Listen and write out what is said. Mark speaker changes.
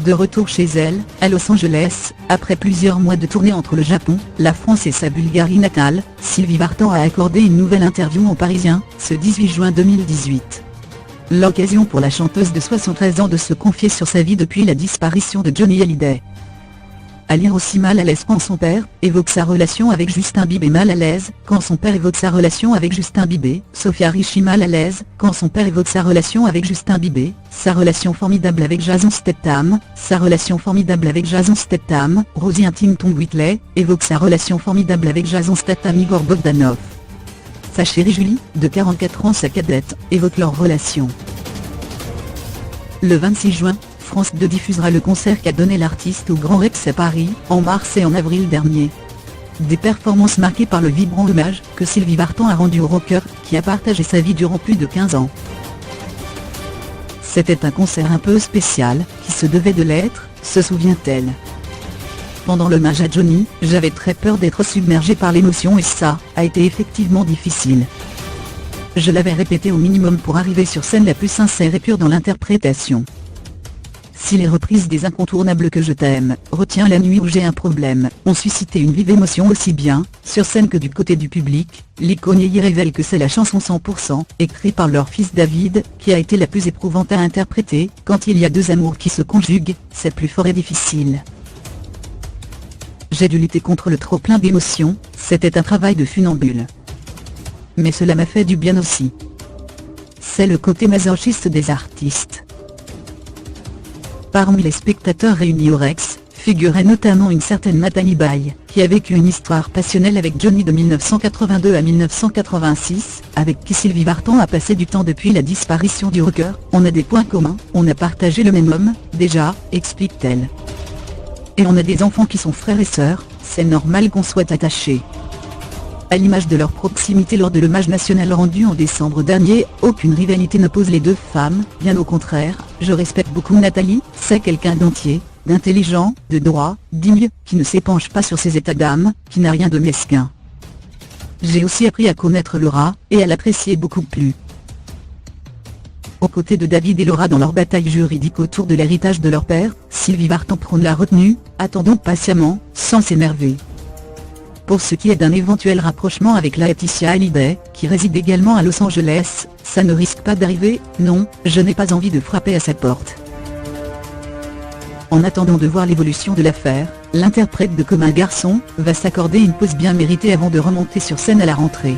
Speaker 1: De retour chez elle, à Los Angeles, après plusieurs mois de tournée entre le Japon, la France et sa Bulgarie natale, Sylvie Vartan a accordé une nouvelle interview aux Parisiens, ce 18 juin 2018. L'occasion pour la chanteuse de 73 ans de se confier sur sa vie depuis la disparition de Johnny Hallyday. À lire aussi mal à l'aise quand son père évoque sa relation avec Justin Bieber. Mal à l'aise quand son père évoque sa relation avec Justin Bieber. Sophia Richie. Mal à l'aise quand son père évoque sa relation avec Justin Bieber, sa relation formidable avec Jason Statham, sa relation formidable avec Jason Statham. Rosie Huntington-Whiteley évoque sa relation formidable avec Jason Statham. Igor Bogdanov. Sa chérie Julie, de 44 ans, sa cadette, évoque leur relation. Le 26 juin, France 2 diffusera le concert qu'a donné l'artiste au Grand Rex à Paris, en mars et en avril dernier. Des performances marquées par le vibrant hommage que Sylvie Vartan a rendu au rocker, qui a partagé sa vie durant plus de 15 ans. C'était un concert un peu spécial, qui se devait de l'être, se souvient-elle. Pendant l'hommage à Johnny, j'avais très peur d'être submergée par l'émotion et ça a été effectivement difficile. Je l'avais répété au minimum pour arriver sur scène la plus sincère et pure dans l'interprétation. Si les reprises des incontournables Que je t'aime, Retiens la nuit ou J'ai un problème, ont suscité une vive émotion aussi bien, sur scène que du côté du public, l'icône y révèle que c'est la chanson 100%, écrite par leur fils David, qui a été la plus éprouvante à interpréter. Quand il y a deux amours qui se conjuguent, c'est plus fort et difficile. J'ai dû lutter contre le trop-plein d'émotions, c'était un travail de funambule. Mais cela m'a fait du bien aussi. C'est le côté masochiste des artistes. Parmi les spectateurs réunis au Rex, figurait notamment une certaine Nathalie Baye, qui a vécu une histoire passionnelle avec Johnny de 1982 à 1986, avec qui Sylvie Vartan a passé du temps depuis la disparition du rocker. On a des points communs, on a partagé le même homme, déjà, explique-t-elle. Et on a des enfants qui sont frères et sœurs, c'est normal qu'on soit attachés. À l'image de leur proximité lors de l'hommage national rendu en décembre dernier, aucune rivalité n'oppose les deux femmes, bien au contraire. Je respecte beaucoup Nathalie, c'est quelqu'un d'entier, d'intelligent, de droit, digne, qui ne s'épanche pas sur ses états d'âme, qui n'a rien de mesquin. J'ai aussi appris à connaître Laura, et à l'apprécier beaucoup plus. Aux côtés de David et Laura dans leur bataille juridique autour de l'héritage de leur père, Sylvie Vartan prône la retenue, attendons patiemment, sans s'énerver. Pour ce qui est d'un éventuel rapprochement avec Laetitia Hallyday, qui réside également à Los Angeles, ça ne risque pas d'arriver, non, je n'ai pas envie de frapper à sa porte. En attendant de voir l'évolution de l'affaire, l'interprète de Comme un garçon va s'accorder une pause bien méritée avant de remonter sur scène à la rentrée.